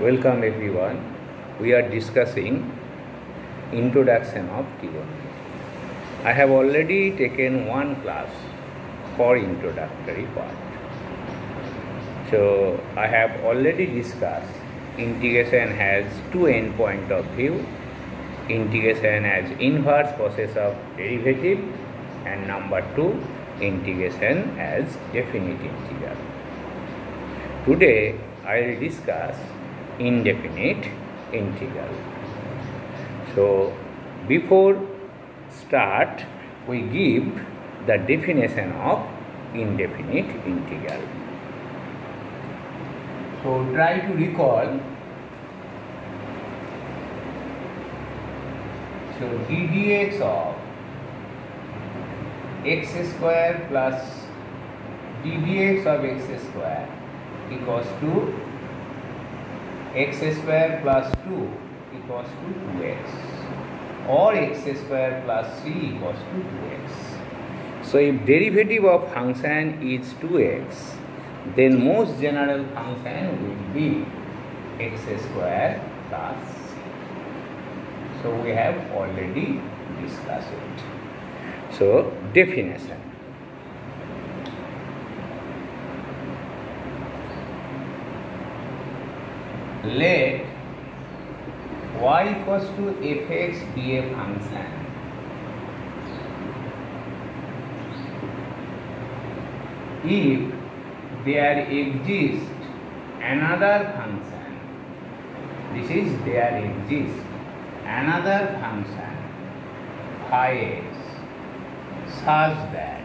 Welcome everyone. We are discussing introduction of trigonometry. I have already taken one class for introductory part. So I have already discussed integration has two endpoints of view. Integration as inverse process of derivative, and number two, integration as definite integral. Today I will discuss indefinite integral. So before start, we give the definition of indefinite integral. So try to recall. So d dx of x square plus d dx of x square equals to x square plus 2 equals to 2x, or x square plus 3 equals to 2x. So if derivative of function is 2x, then most general function will be x square plus c. So we have already discussed it. So definition. Let y equals to fx be a function if there exists another function. This is there exists another function phi x such that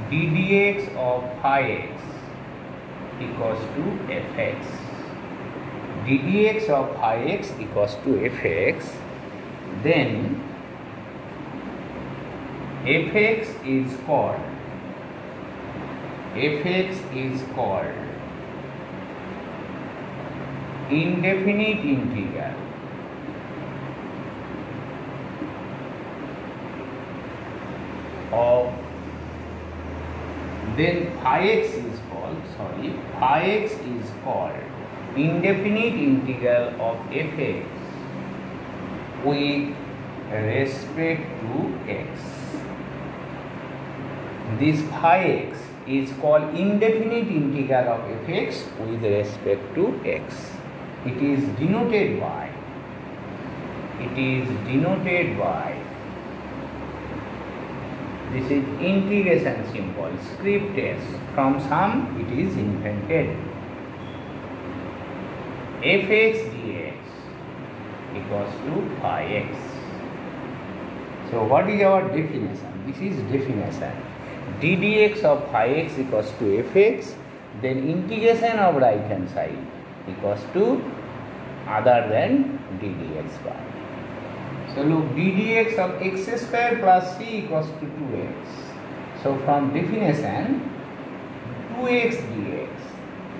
d dx of phi x equals to fx. d dx of phi x equals to fx, then fx is called indefinite integral of, then phi x is called indefinite integral of fx with respect to x. This phi x is called indefinite integral of fx with respect to x. It is denoted by this is integration symbol, script s. From some it is invented. Fx dx equals to phi x. So what is our definition? This is definition. d dx of phi x equals to fx, then integration of right hand side equals to other than d dx by. So look, d dx of x square plus c equals to 2x. So from definition, 2x dx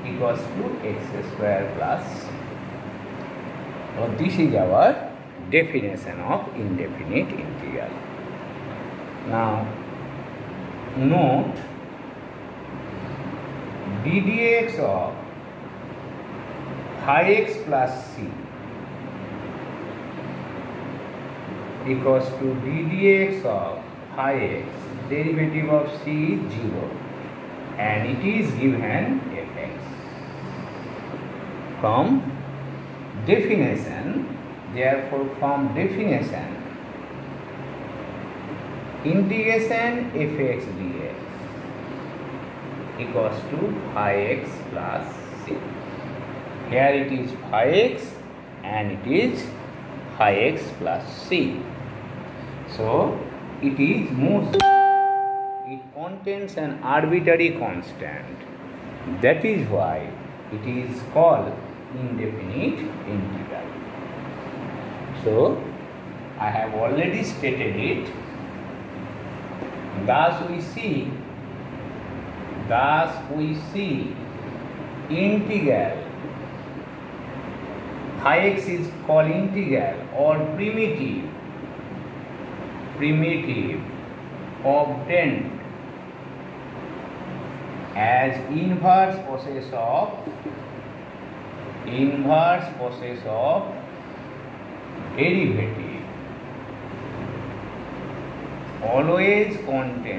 equals to x square plus c. So this is our definition of indefinite integral. Now note, d dx of phi x plus c equals to d dx of phi x, derivative of c is 0, and it is given fx. From definition, therefore from definition, integration fx dx equals to phi x plus c. Here it is phi x and it is phi x plus c. So it is most, it contains an arbitrary constant. That is why it is called indefinite integral. So I have already stated it. Thus we see integral phi x is called integral or primitive obtained as inverse process of inverse process of derivative always contains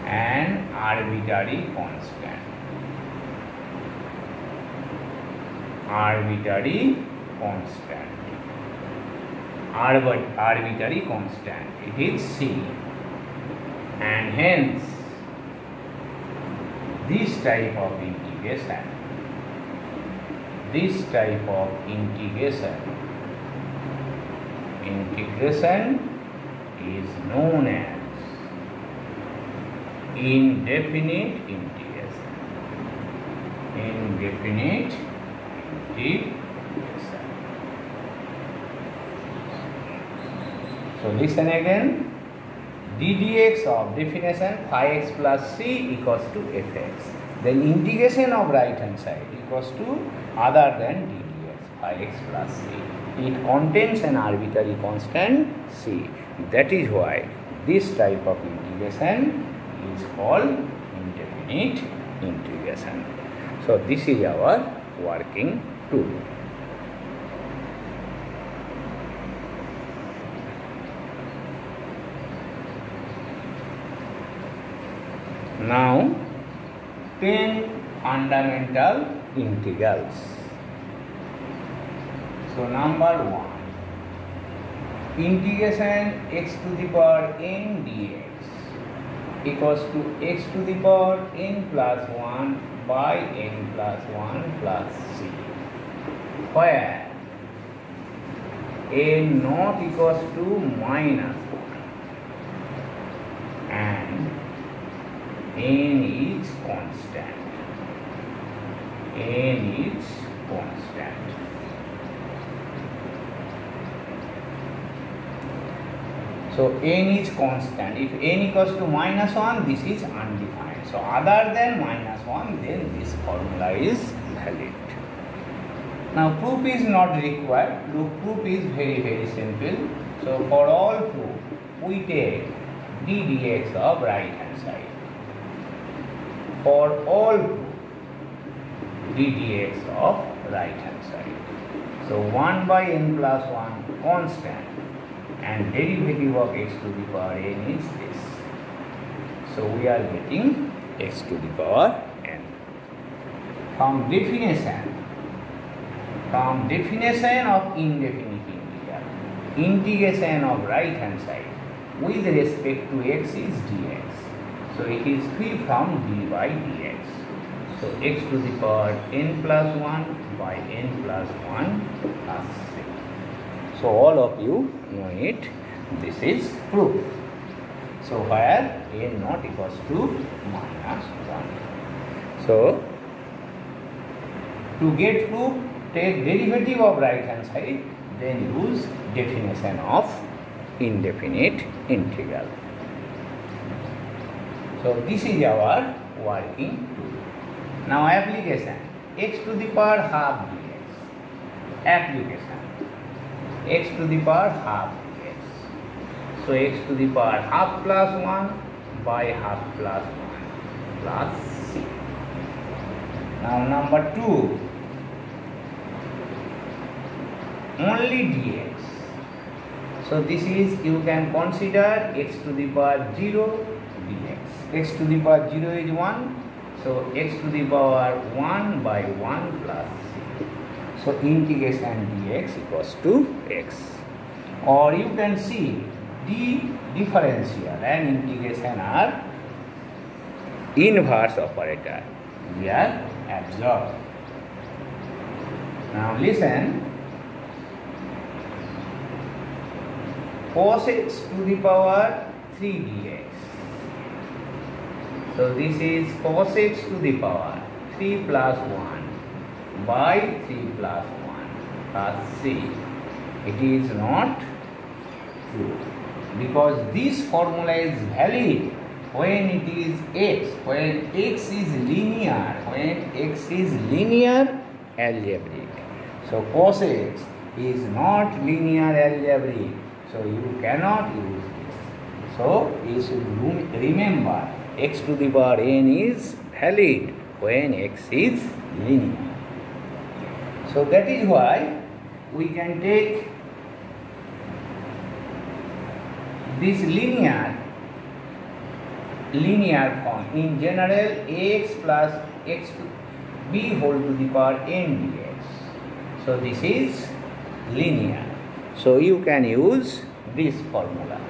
an arbitrary constant. Arbitrary constant. It is C, and hence this type of integration is known as indefinite integration. So listen again. ddx of definition phi x plus c equals to fx. Then integration of right hand side equals to other than ddx phi x plus c. It contains an arbitrary constant c. That is why this type of integration is called indefinite integration. So this is our working tool. Now 10 fundamental integrals. So number 1, integration x to the power n dx equals to x to the power n plus 1 by n plus 1 plus c, where n not equals to minus 1 and n is constant. So n is constant. If n equals to minus 1, this is undefined. So other than minus 1, then this formula is valid. Now proof is not required. Proof is very simple. So for all proof, we take d dx of right hand side. For all proof, d dx of right hand side. So 1 by n plus 1 constant, and derivative of x to the power n is this. So we are getting x to the power n. From definition of indefinite integral, integration of right hand side with respect to x is dx. So it is free from d by dx. So x to the power n plus 1 by n plus 1 plus 6. So all of you know it. This is proof. So where n not equals to minus 1. So to get proof, take derivative of right hand side, then use definition of indefinite integral. So this is our working tool. Now application, x to the power half dx. Application, x to the power half dx. So x to the power half plus 1 by half plus 1 plus c. Now number 2, only dx. So this is, you can consider x to the power 0 dx. X to the power 0 is 1. So x to the power 1 by 1 plus c. So integration dx equals to x. Or you can see d differential and integration are inverse operator. We are absorbed. Now listen. Cos x to the power 3 dx. So this is cos x to the power 3 plus 1 by 3 plus 1 plus c. It is not true, because this formula is valid when it is x, when x is linear, algebraic. So cos x is not linear algebraic, so you cannot use this. So you should remember x to the power n is valid when x is linear. So that is why we can take this linear form. In general, ax plus x to b whole to the power n dx. So this is linear. So you can use this formula.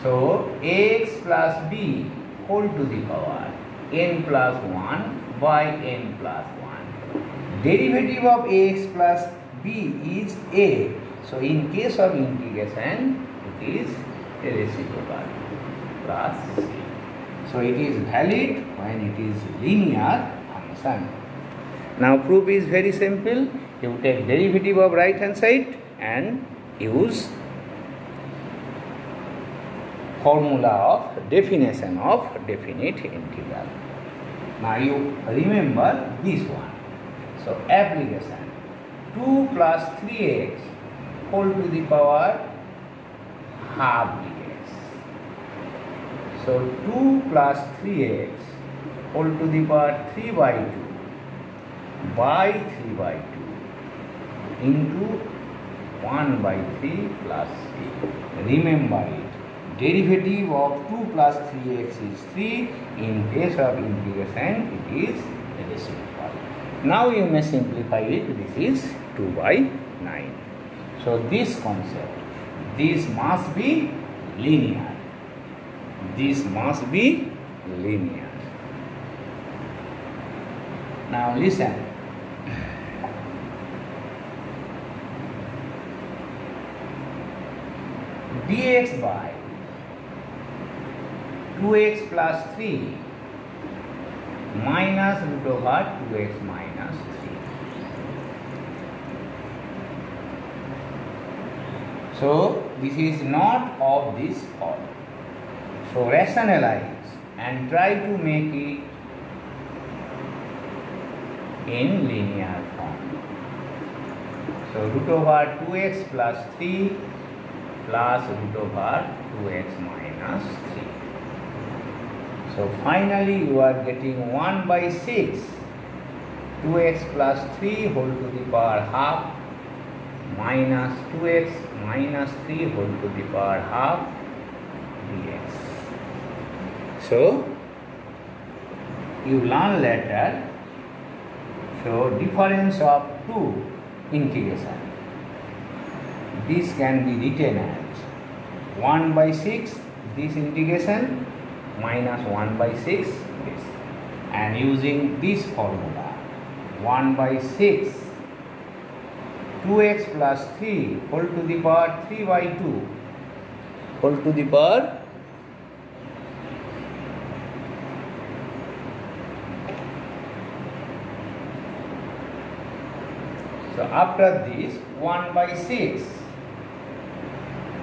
So ax plus b whole to the power n plus 1 by n plus 1. Derivative of ax plus b is a. So in case of integration, it is a reciprocal plus c. So it is valid when it is linear function. Now proof is very simple. You take derivative of right hand side and use formula of definition of definite integral. Now you remember this one. So application 2 plus 3x whole to the power half dx. So 2 plus 3x whole to the power 3 by 2 by 3 by 2 into 1 by 3 plus c. Remember it. Derivative of 2 plus 3x is 3. In case of integration, it is reciprocal. Now you may simplify it. This is 2 by 9. So this concept, this must be linear. This must be linear. Now listen. Dx by 2x plus 3 minus root over 2x minus 3. So this is not of this form. So rationalize and try to make it in linear form. So root over 2x plus 3 plus root over 2x minus 3. So finally you are getting 1 by 6 2x plus 3 whole to the power half minus 2x minus 3 whole to the power half dx. So you learn later. So difference of 2 integration. This can be written as 1 by 6 this integration minus 1 by 6 this, and using this formula 1 by 6 2x plus 3 whole to the power 3 by 2 whole to the power so after this 1 by 6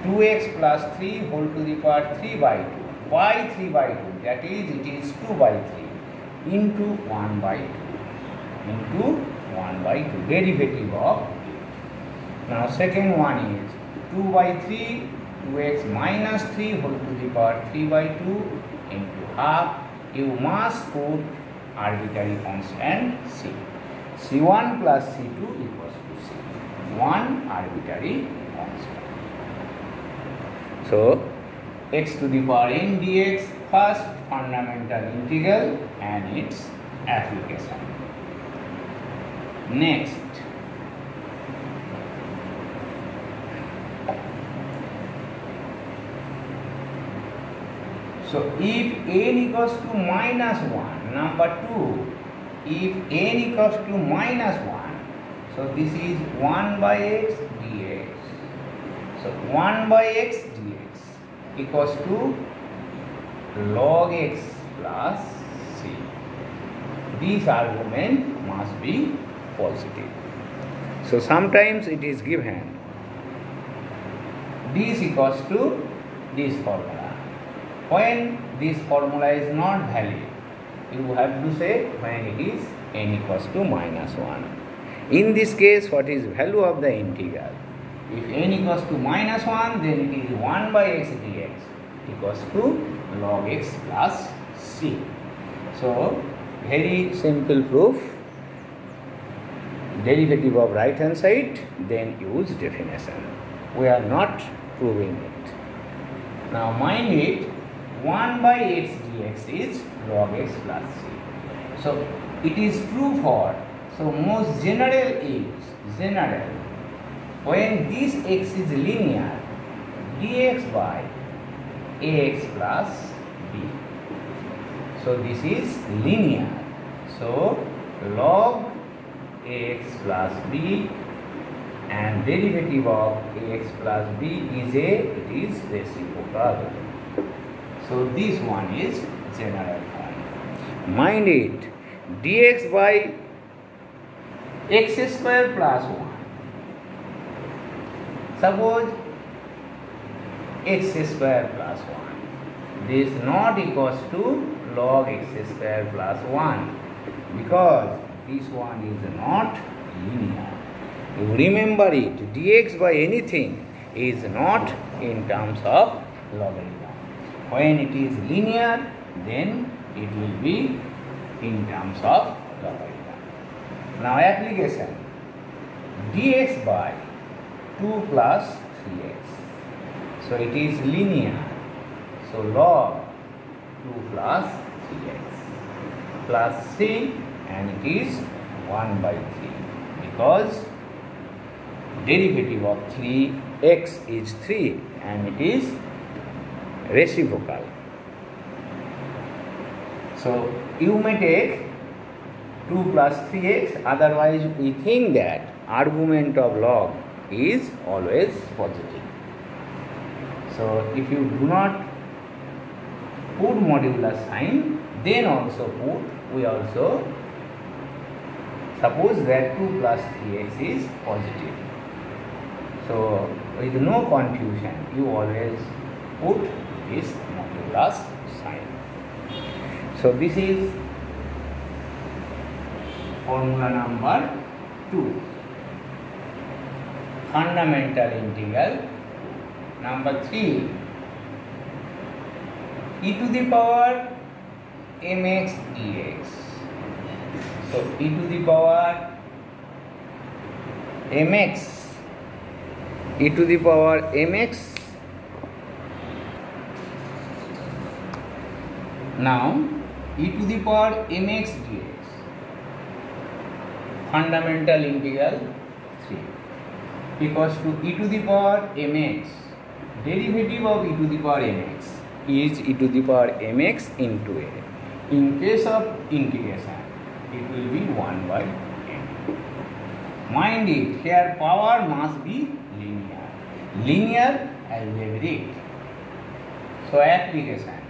2x plus 3 whole to the power 3 by 2 by 3 by 2, that is it is 2 by 3 into 1 by 2 into 1 by 2 derivative of 2. Now second one is 2 by 3 2x minus 3 whole to the power 3 by 2 into half. You must put arbitrary constant c. C1 plus C2 equals to c. One arbitrary constant. So x to the power n dx, first fundamental integral and its application. Next, so if n equals to minus 1, number 2, if n equals to minus 1, so this is 1 by x dx. So 1 by x dx equals to log x plus c. This argument must be positive. So sometimes it is given this equals to this formula. When this formula is not valid, you have to say when it is n equals to minus 1. In this case, what is value of the integral? If n equals to minus 1, then it is 1 by x dx equals to log x plus c. So very simple proof. Derivative of right hand side, then use definition. We are not proving it. Now mind it, 1 by x dx is log x plus c. So it is true for, so most general is, general, when this x is linear, dx by ax plus b. So this is linear. So log ax plus b and derivative of ax plus b is reciprocal. So this one is general form. Mind it, dx by x square plus 1. Suppose x square plus 1. This is not equals to log x square plus 1 because this one is not linear. You remember it, dx by anything is not in terms of logarithm. When it is linear, then it will be in terms of logarithm. Now application, dx by 2 plus 3x. So it is linear. So log 2 plus 3x plus c, and it is 1 by 3 because derivative of 3x is 3 and it is reciprocal. So you may take 2 plus 3x, otherwise we think that argument of log is always positive. So if you do not put modular sign, then also we also suppose that 2 plus 3x is positive. So with no confusion, you always put this modulus sign. So this is formula number 2. Fundamental integral. Number 3, e to the power mx dx. So e to the power mx, e to the power mx. Now e to the power mx dx, fundamental integral 3, equals to e to the power mx. Derivative of e to the power mx is e to the power mx into a. In case of integration, it will be 1 by n. Mind it, here power must be linear. Linear algebraic. So application,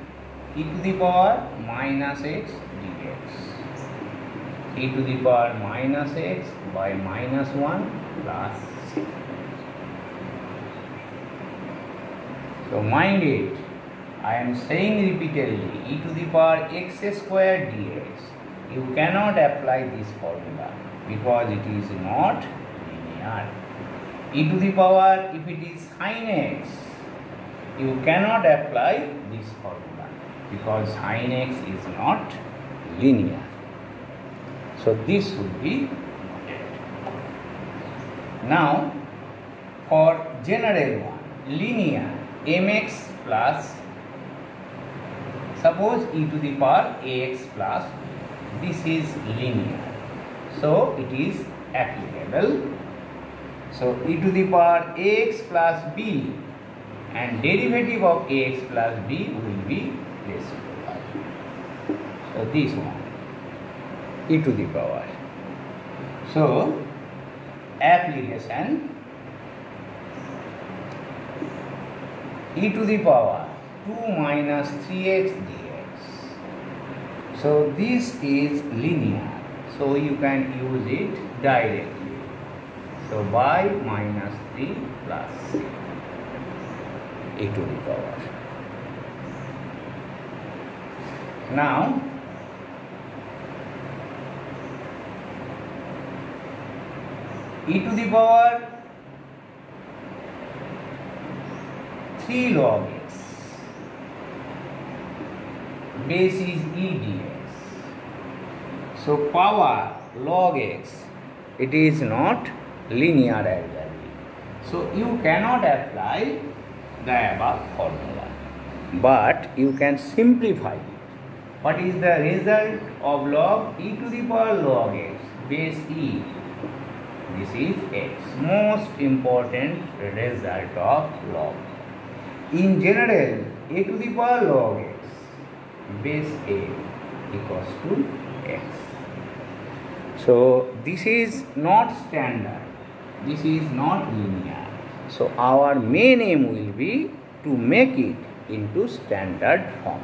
e to the power minus x dx. E to the power minus x by minus 1 plus 6. So mind it, I am saying repeatedly, e to the power x square dx. You cannot apply this formula because it is not linear. E to the power, if it is sin x, you cannot apply this formula because sin x is not linear. So this should be noted. Now for general one, linear mx plus, suppose e to the power ax plus, this is linear, so it is applicable. So e to the power ax plus b and derivative of ax plus b will be reciprocal. So this one, e to the power. So application, e to the power 2 minus 3x dx. So this is linear, so you can use it directly. So by minus 3 plus c, e to the power. Now e to the power 3 log x. base is e dx. So power log x, it is not linear algebraic. So you cannot apply the above formula, but you can simplify it. What is the result of log e to the power log x base e? This is x, most important result of log. In general, a to the power log x base a equals to x. So this is not standard, this is not linear. So our main aim will be to make it into standard form.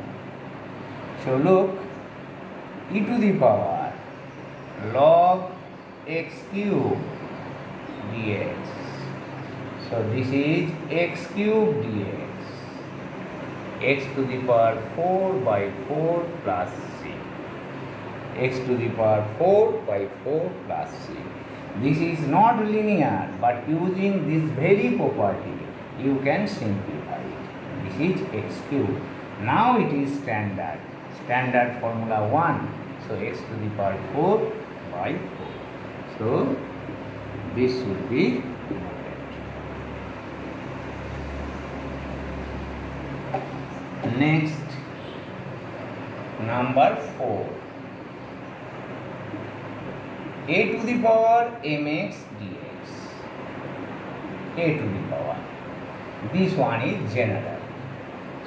So look, e to the power log x cube dx. So this is x cube dx, x to the power 4 by 4 plus c, x to the power 4 by 4 plus c. This is not linear, but using this very property you can simplify it. This is x cube. Now it is standard formula 1. So x to the power 4 by 4. So this should be noted. Next, number 4. A to the power mx dx. A to the power. This one is general.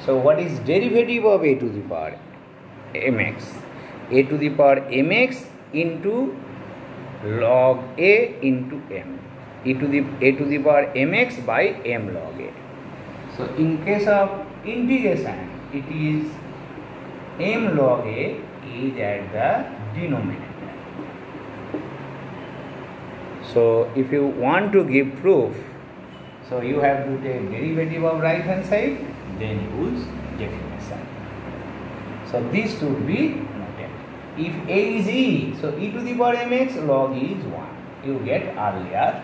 So what is derivative of a to the power mx? A to the power mx into log a into m. A to the power mx by m log a. So in case of integration, it is m log a is at the denominator. So if you want to give proof, so you have to take derivative of right hand side, then use definition. So this should be noted. If a is e, so e to the power mx log e is 1. You get earlier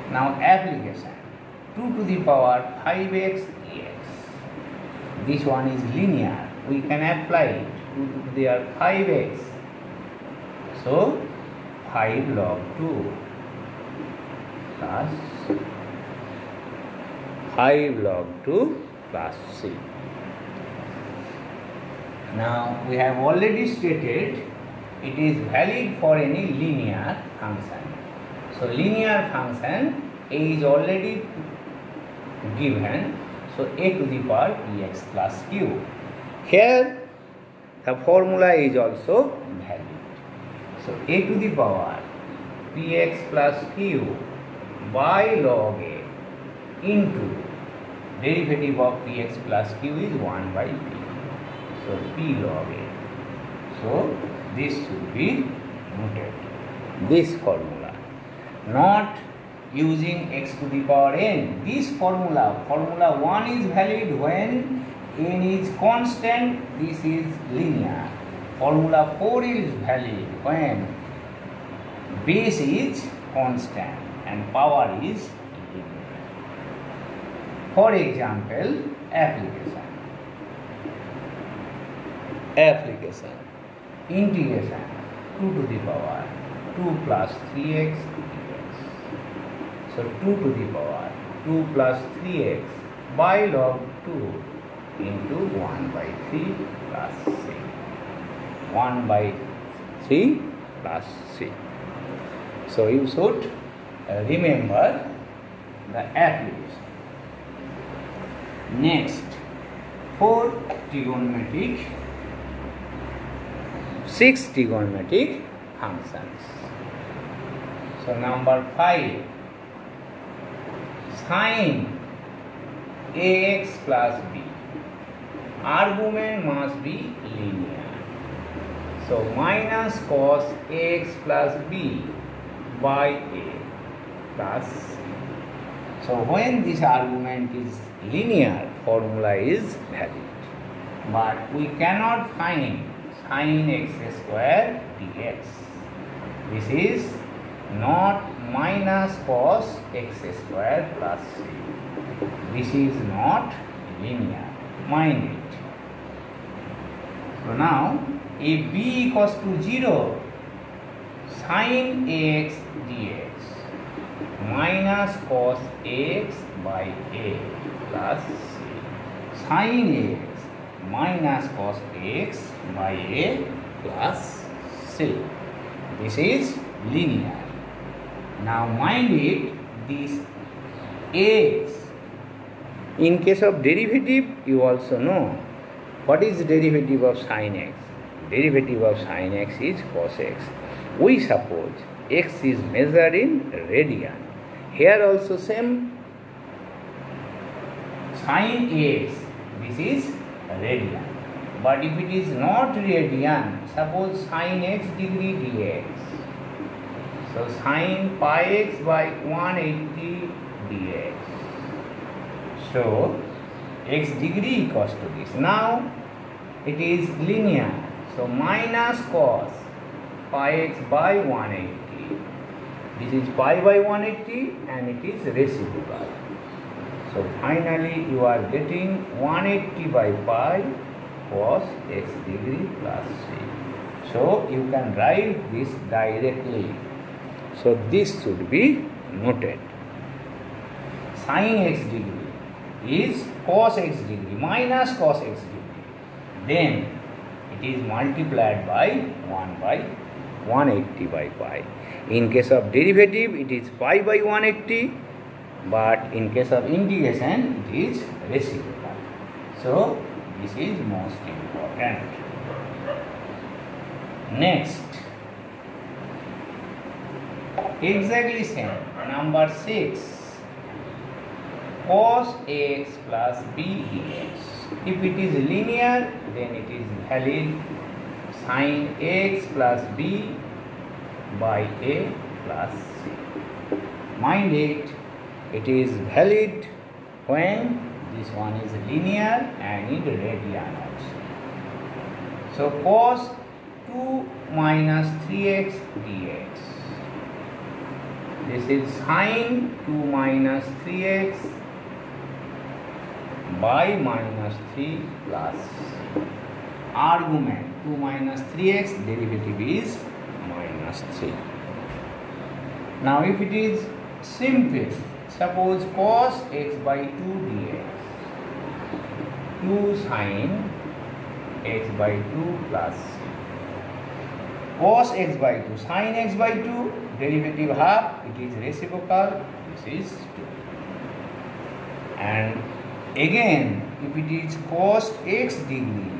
1. Now application. 2 to the power 5x dx. This one is linear. We can apply it. 2 to the power 5x. So 5 log 2 plus 5 log 2 plus c. Now we have already stated it is valid for any linear function. So linear function a is already given. So a to the power px plus q. Here the formula is also valid. So a to the power px plus q by log a into derivative of px plus q is 1 by p. So p log a. So this should be noted. This formula, not using x to the power n. This formula 1 is valid when n is constant. This is linear. Formula 4 is valid when base is constant and power is linear. For example, application. Integration 2 to the power 2 plus 3x dx. So 2 to the power 2 plus 3x by log 2 into 1 by 3 plus c. 1 by 3 plus c. So you should remember the application. Next, 6 trigonometric functions. So number 5, sin ax plus b. Argument must be linear. So minus cos ax plus b by a plus c. So when this argument is linear, formula is valid. But we cannot find sin x square dx. This is not minus cos x square plus c. This is not linear. Mind it. So now if b equals to 0, sin x dx minus cos x by a plus c. Sin x minus cos x by a plus c. This is linear. Now mind it, this x, in case of derivative you also know what is the derivative of sin x. Derivative of sin x is cos x. We suppose x is measured in radian. Here also same, sin x, this is radian. But if it is not radian, suppose sin x degree dx. So sin pi x by 180 dx. So x degree equals to this. Now it is linear. So minus cos pi x by 180. This is pi by 180 and it is reciprocal. So finally you are getting 180 by pi cos x degree plus c. So you can write this directly. So this should be noted. Sin x degree is cos x degree minus cos x degree. Then it is multiplied by 1 by 180 by pi. In case of derivative it is pi by 180, but in case of integration it is reciprocal. So this is most important. Next, exactly same, number 6, cos x plus b dx. If it is linear, then it is valid sin x plus b by a plus c. Mind it, it is valid when this one is linear and in radian also. So cos 2 minus 3x dx. This is sin 2 minus 3x by minus 3 plus argument 2 minus 3x, derivative is minus 3. Now if it is simple, suppose cos x by 2 dx, 2 sin x by 2 plus cos x by 2 sin x by 2, derivative half, it is reciprocal, this is 2. And again if it is cos x degree,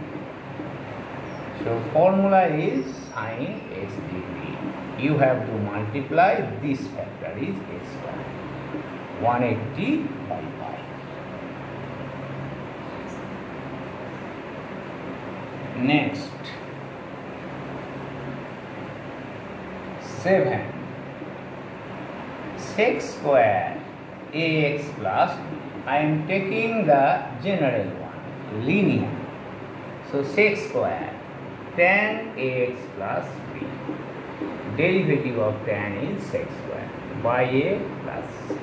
so formula is sin x degree. You have to multiply this factor is x square, 180 by pi. Next, 7, sec square ax plus b. I am taking the general one, linear. So sec square tan ax plus b. Derivative of tan is sec square by a plus c.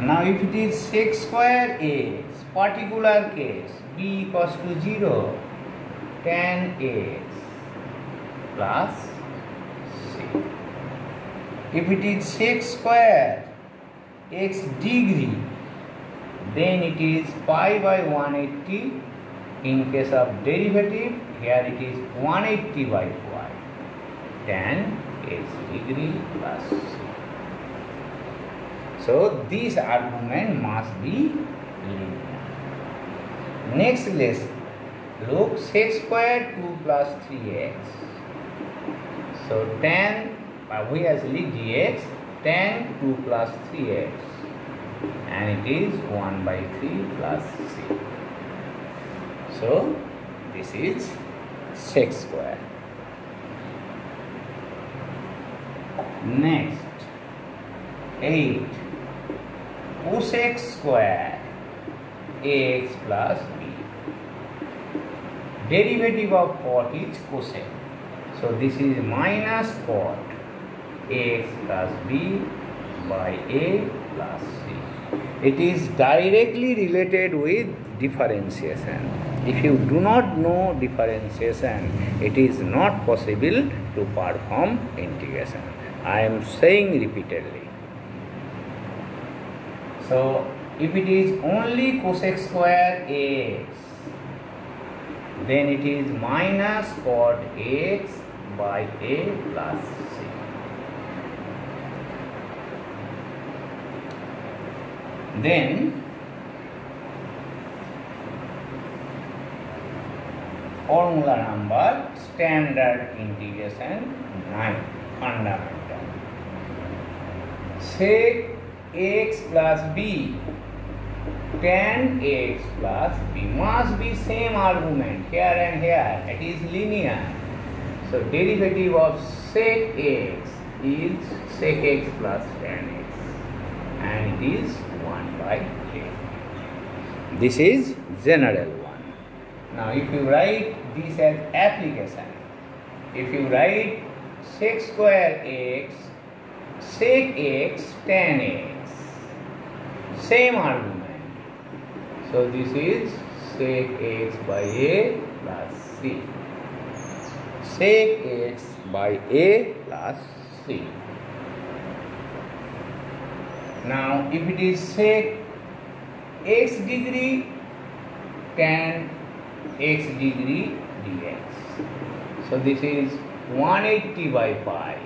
Now if it is sec square ax, particular case b equals to 0, tan ax plus c. If it is sec square x degree, then it is pi by 180. In case of derivative, here it is 180 by pi, tan x degree plus c. So this argument must be linear. Next lesson, look, sec square 2 plus 3x. So tan, we actually dx, tan 2 plus 3x, and it is 1 by 3 plus c. So this is sec square. Next, 8, cosec square ax plus b. Derivative of cot is cosec. So this is minus cot ax plus b by a plus c. It is directly related with differentiation. If you do not know differentiation, it is not possible to perform integration. I am saying repeatedly. So, if it is only cosec square x, then it is minus cot x by a plus c. Then formula number standard integration 9 fundamental. Sec x plus b tan x plus b must be same argument here and here. It is linear. So derivative of sec x is sec x plus tan x, and it is 1 by k. This is general one. Now if you write this as application, if you write sec square x, sec x tan x, same argument. So this is sec x by a plus c. Sec x by a plus c. Now if it is sec x degree tan x degree dx. So this is 180 by pi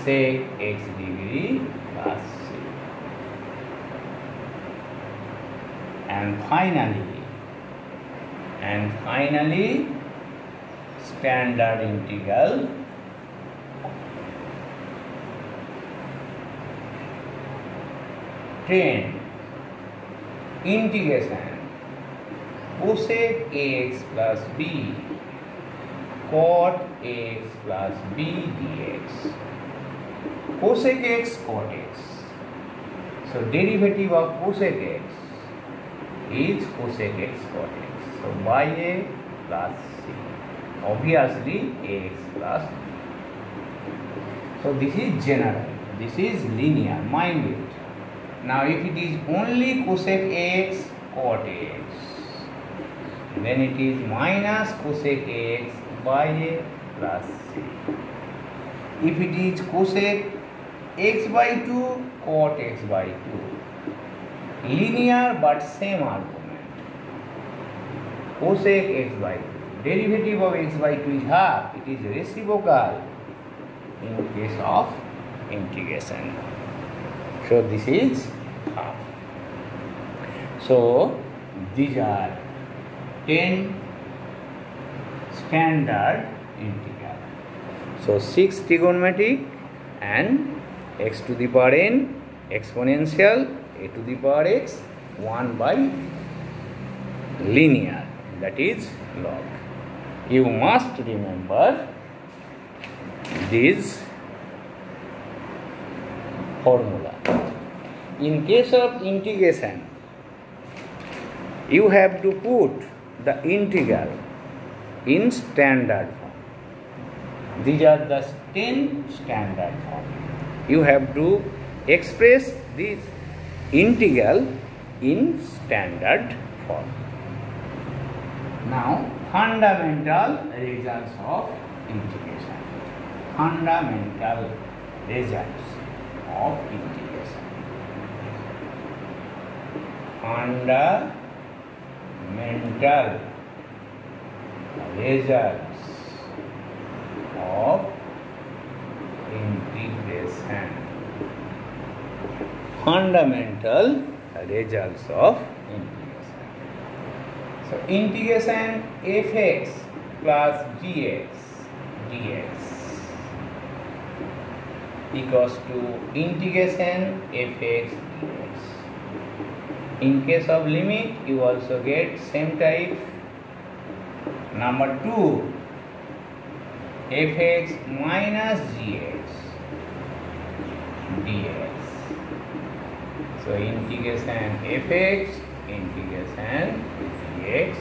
sec x degree plus c. And finally standard integral integration cosec x plus b cot x plus b dx. Cosec x cot x. So derivative of cosec x is cosec x cot x. So by a plus c. Obviously x plus b. So this is general. This is linear. Mind it. Now if it is only cosec x cot x, then it is minus cosec x by a plus c. If it is cosec x by 2 cot x by 2, linear but same argument. Cosec x by 2. Derivative of x by 2 is half. It is reciprocal in case of integration. So this is half. So these are 10 standard integral. So 6 trigonometric and x to the power n exponential a to the power x 1 by linear, that is log. You must remember this formula. In case of integration, you have to put the integral in standard form. These are the 10 standard form. You have to express this integral in standard form. Now, fundamental results of integration. Fundamental results of integration. Fundamental results of integration. Fundamental results of integration. So integration fx plus gx dx equals to integration fx dx. In case of limit, you also get same type. Number 2, fx minus gx dx. So integration fx, integration dx.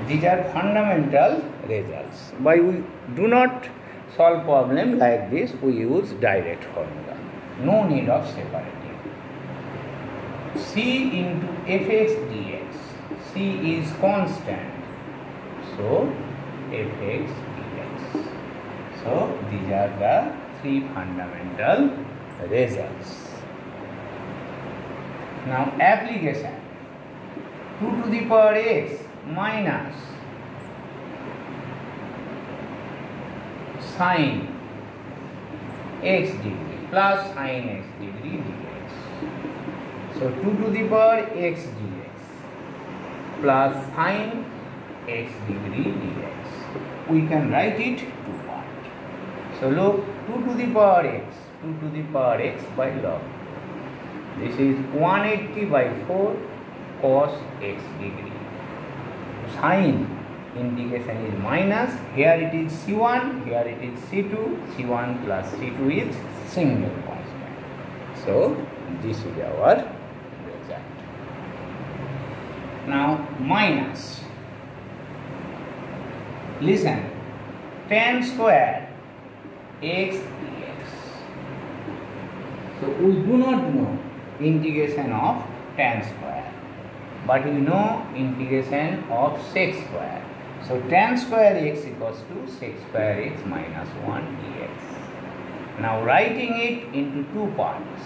These are fundamental results. Why we do not solve problem like this, we use direct formula. No need of separating. c into fx dx. C is constant, so fx dx. So these are the three fundamental results. Now application. 2 to the power x minus sine x degree plus sine x degree dx. So 2 to the power x dx plus sine x degree dx. We can write it two parts. So look, 2 to the power x, 2 to the power x by log. This is 180 by 4 cos x degree. Sine integration is minus. Here it is C1, here it is C2. C1 plus C2 is single constant. So this is our result. Now minus. Listen. Tan square x dx. So we do not know integration of tan square, but we know integration of sec square. So tan square x equals to sec square x minus 1 dx. Now writing it into two parts.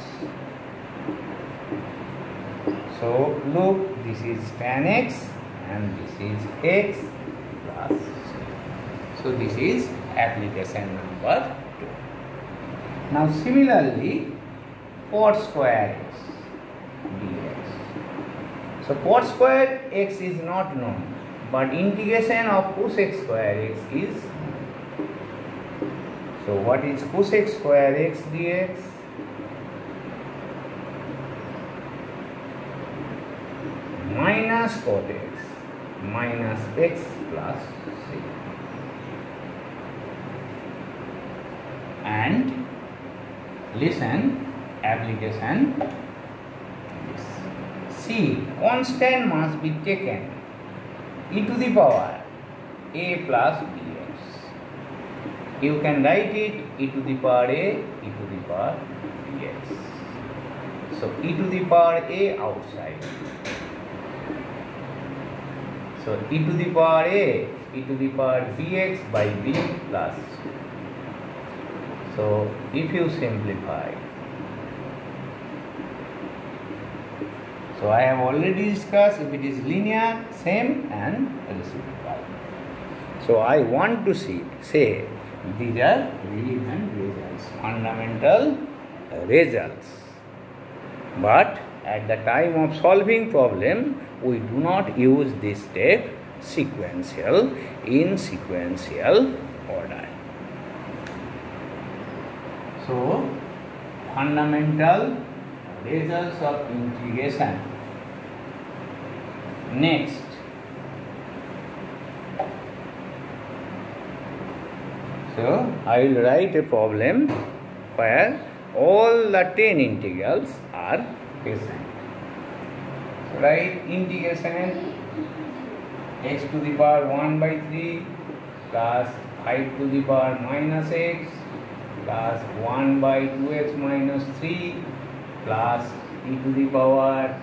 So look, this is tan x and this is x plus c. So this is application number 2. Now similarly, cot square x dx. So cot square x is not known, but integration of cosec square x is. So what is cosec square x dx? Minus cot x minus x plus c. And listen, application. C, constant must be taken, e to the power a plus bx. You can write it e to the power a, e to the power bx. So e to the power a outside. So e to the power a, e to the power bx by b plus c. So if you simplify, so I have already discussed if it is linear, same and reciprocal. So I want to say these are relevant results, fundamental results. But at the time of solving problem, we do not use this step sequential in sequential order. So fundamental results of integration. Next, so I will write a problem where all the 10 integrals are present. So write integration x to the power 1 by 3 plus 5 to the power minus x plus 1 by 2x minus 3 plus e to the power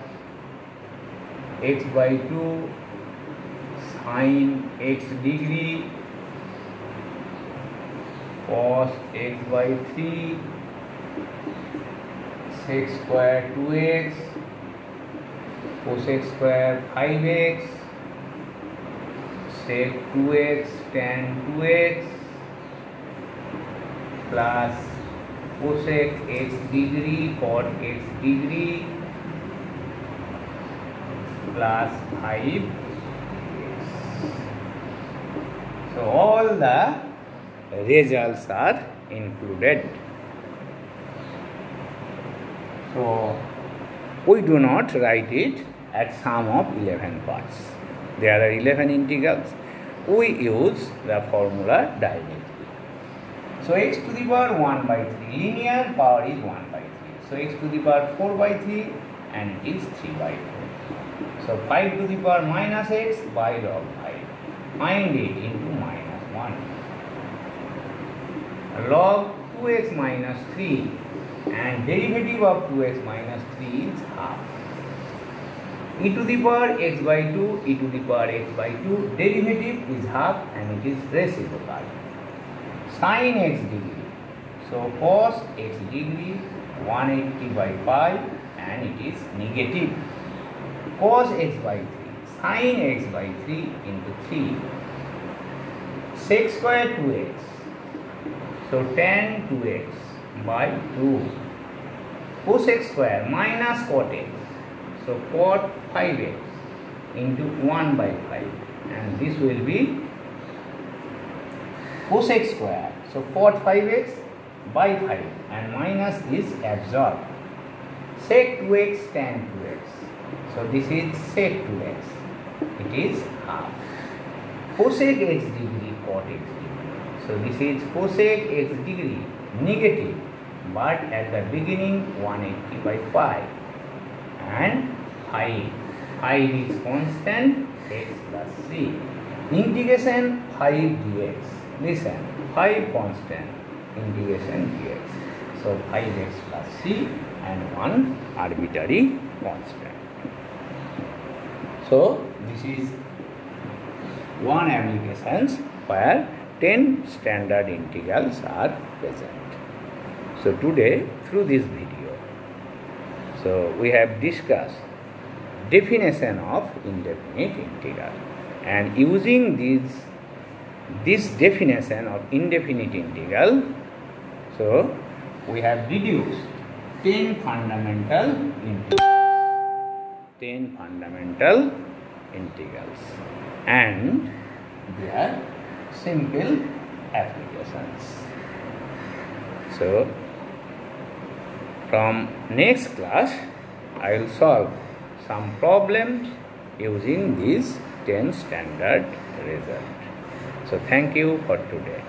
x by 2 sine x degree cos x by 3 sec square 2x cosec square 5x sec 2x tan 2x plus cosec x degree cot x degree plus 5x. So all the results are included. So we do not write it at sum of 11 parts. There are 11 integrals. We use the formula directly. So x to the power 1 by 3, linear power is 1 by 3. So x to the power 4 by 3 and it is 3 by 4. So 5 to the power minus x by log 5. Find it into minus 1. Log 2x minus 3 and derivative of 2x minus 3 is half. e to the power x by 2, e to the power x by 2, derivative is half and it is reciprocal. Sin x degree, so cos x degree 180 by 5 and it is negative. Cos x by 3, sin x by 3 into 3, sec square 2x, so tan 2x by 2, cosec square minus cot x, so cot 5x into 1 by 5, and this will be cosec square, so cot 5x by 5 and minus is absorbed. Sec 2x tan 2x, so this is sec 2x, it is half. Cosec x degree cot x degree, so this is cosec x degree negative, but at the beginning 180 by 5 and phi is constant x plus c. Integration 5 dx, listen, 5 constant, integration dx, so 5x plus c and 1 arbitrary constant. So this is one applications where 10 standard integrals are present. So today through this video, so we have discussed definition of indefinite integral, and using this definition of indefinite integral, so we have deduced 10 fundamental integrals and their simple applications. So from next class I will solve some problems using these 10 standard results. So thank you for today.